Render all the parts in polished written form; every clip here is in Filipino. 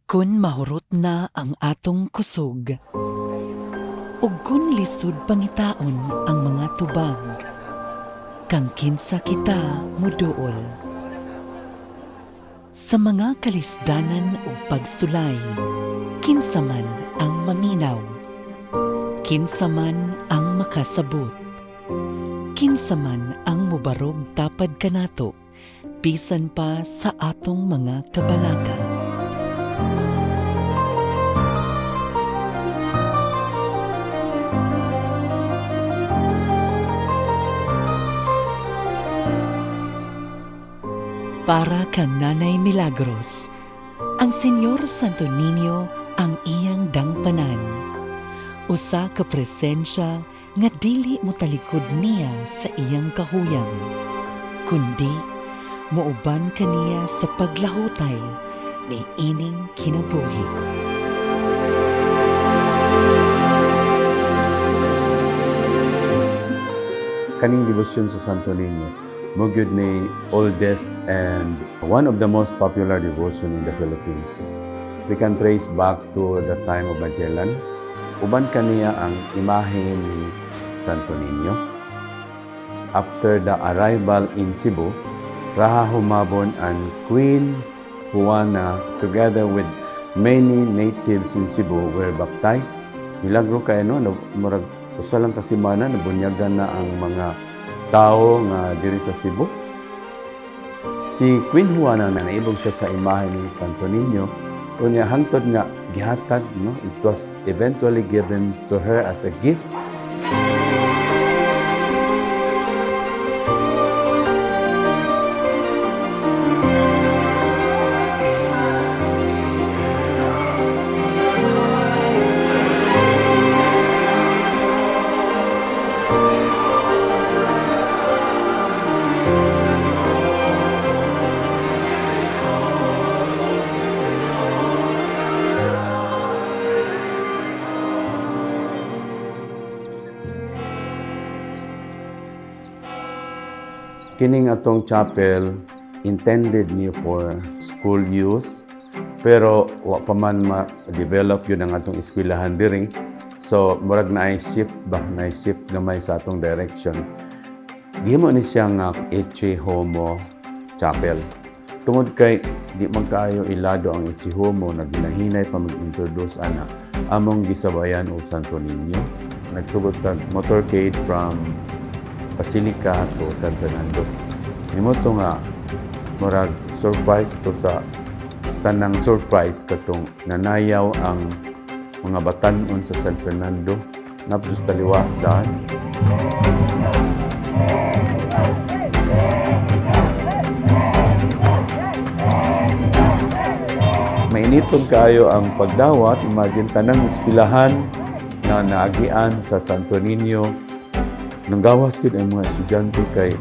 Kun mahurot na ang atong kusog, ug kun lisod pangitaon ang mga tubag, kang kinsa kita muduol. Sa mga kalisdanan ug pagsulay, kinsa man ang maminaw, kinsa man ang makasabot, kinsa man ang mubarog tapad kanato, bisan pa sa atong mga kabalaka. Para kang Nanay Milagros, ang Senyor Santo Niño ang iyang dangpanan. Usa ka presensya nga dili mo talikod niya sa iyang kahuyang, kundi muuban kaniya sa paglahutay ni ining kinabuhi. Kaning debosyon sa Santo Niño, magyud ni oldest and one of the most popular devotion in the Philippines. We can trace back to the time of Magellan. Uban kaniya ang imahe ni Santo Niño. After the arrival in Cebu, raha humabon ang Queen Juana together with many natives in Cebu were baptized. Milagro kayo no, murag usa lang kasimana nabunyagan na ang mga tao nga diri sa Cebu. Si Queen Juana na naibog siya sa imahe ni Santo Niño, unya hangtod nga gihatag, no? It was eventually given to her as a gift. Kining atong chapel intended niyo for school use, pero wa pa man ma-develop yun ang atong eskwelahan diri. So murag na shift gamay sa atong direction. Gihimo ni siya nga Ecce Homo Chapel. Tungod kay di man kaayo ilado ang Ecce Homo, naginahinay pa mag-introduce ana among gisabayan og Santo Niño. Nagsugod tag motorcade from Basilica to San Fernando. Nimo to nga murag surprise to sa tanang surprise katong nanayaw ang mga batan-on sa San Fernando napos taliwas daan. Mainiton kaayo ang pagdawat. Imagine tanang eskwelahan na naagian sa Santo Niño. Nang gawas gid ang mga estudyante kay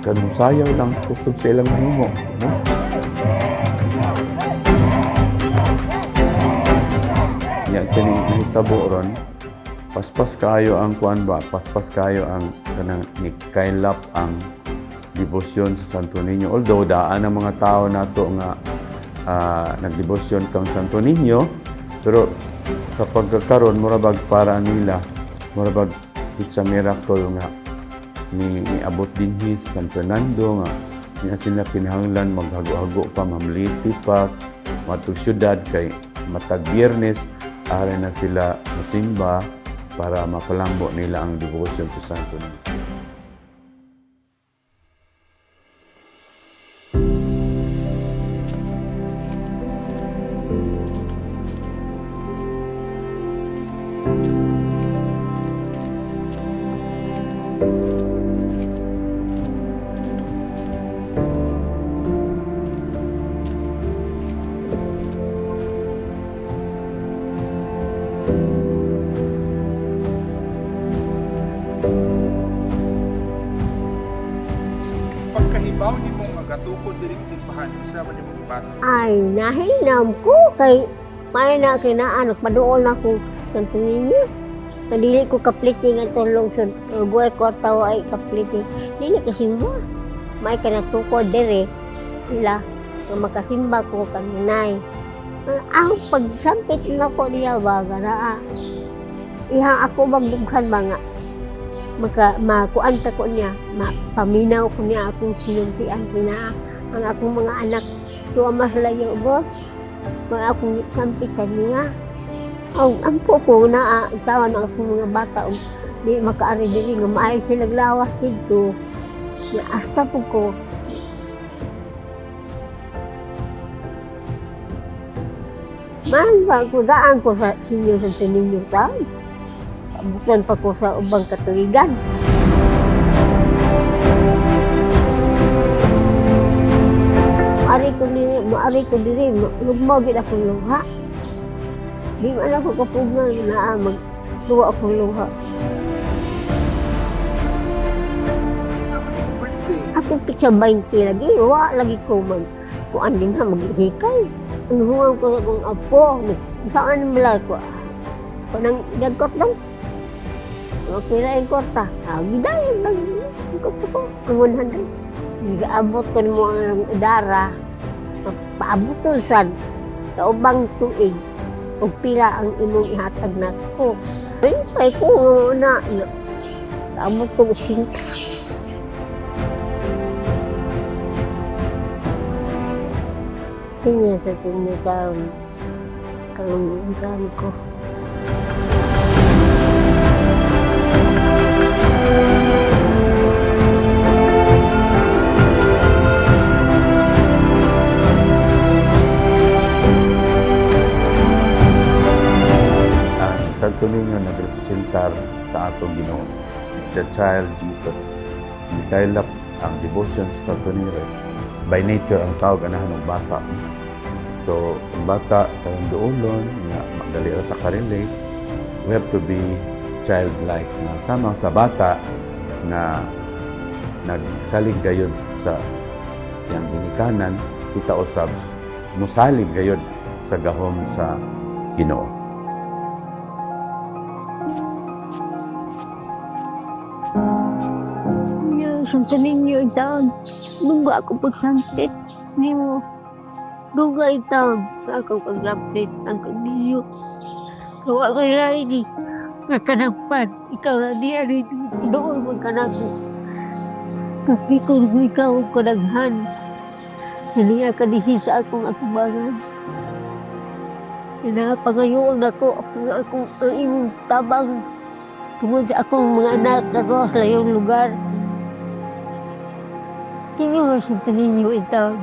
kanang sayaw lang kutob sa ilang himo, no? Ya kini nahitabo ron, paspas kayo ang kuan ba, paspas kayo ang kanang nikailap ang debosyon sa Santo Niño. Although daan ang mga tao nato nga nagdebosyon kang Santo Niño, pero sa pagkakaroon murabag para nila, murabag it's a miracle nga niabot din sa San Fernando nga niya sila kinahanglan maghago-hago pa, mamliti pa matong syudad kay matag Biyernes are na sila masimba para mapalambo nila ang devotion to Santo Niño. Pagkahibaw ni mong agatukod diri sa simbahan, unsa man imong gibato? Ay, nahinam ko kay may na kinaan paduol na ko Santo Niño. Dili ko kapliti nga tulong sa buhay ko tawa ay kapliti. Dili kasimba. May kanatukod dire sila nga makasimba ko kanunay. Ang pagsampit na ko niya ba, na ihang ako magdughan mga makuan ta ko niya, paminaw ko niya akong sinuntian na ang akong mga anak tuwa mas layo ba, mga akong sampit sa niya. Ang po ko na tawan ang akong mga bata, di makaari dili nga maayo sila lawas dito. Hasta po ko. Man ba ko daan ko sa Senyor Santo Niño ta. Abutan pa ko sa ubang katuigan. Maari ko diri, lugmaw gid ako luha. Di man ako kapugnan na magtuwa ako luha. Sa akong birthday. Ako pitsa 20 lagi, wa lagi ko kuan din ha maghikay. Ang huwag ko sa kong apo, saan malay ko? Panang dagkot lang. Pila yung kwarta. Gidayan lang. Ang 100. Nag-aabot ko mo ang dara. Paabot to sa ubang tuig. O pila ang imong ihatag na ko. Ay ko na. Paabot ko sinta. Kaya sa tinatawag kalunggan ko. Ang Santo Niño nagrepresentar sa atong Ginoo, the child Jesus. Mikaylap ang devotion sa Santo Niño. By nature, ang tawag anahan ng bata. So, ang bata sa duolon, nga magdali ra ta ka-relate, we have to be childlike na sama sa bata na nagsalig gayud sa yang ginikanan, kita usab musalig gayud sa gahom sa Ginoo. Santo Niño itaon, duga ako pagsantit, ni mo. Duga itaon, ako paglapit, ang kagdiyo. Kawa kay Riley, nakanapan, ikaw na niya rin, doon magkanako. Kapikon ko ikaw ang kadaghan, hindi ka disi sa akong akubangan. Pinapangayoon ako, ang imong tabang, tungod sa akong mga anak na sa layong lugar. Kini mo Santo Niño itaon.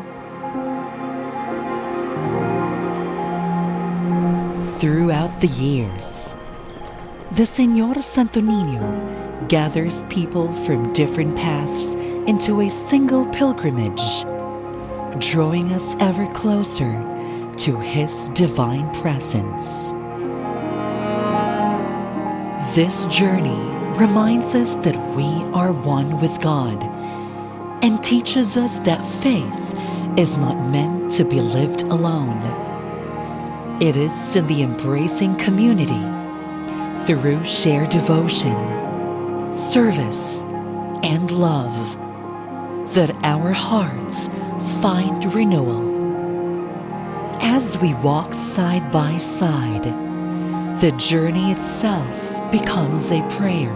Throughout the years, the Señor Santo Niño gathers people from different paths into a single pilgrimage, drawing us ever closer to His divine presence. This journey reminds us that we are one with God and teaches us that faith is not meant to be lived alone. It is in the embracing community, through shared devotion, service, and love, that our hearts find renewal. As we walk side by side, the journey itself becomes a prayer.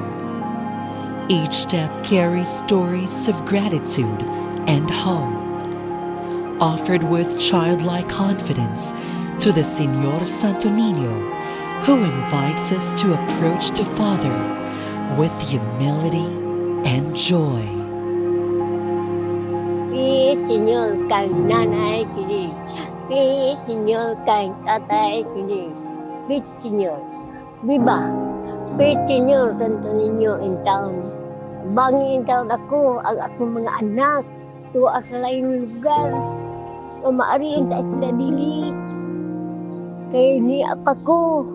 Each step carries stories of gratitude and hope, offered with childlike confidence to the Señor Santo Niño, who invites us to approach the Father with humility and joy. Señor, kang nanay kini. Señor, kang tatay kini. Señor, viva. Señor, Santo Niño in town. Bangin taon ako ang akong mga anak tuwa sa laing lugar. O maariin tayo sila dili. Kaya niya pa ko.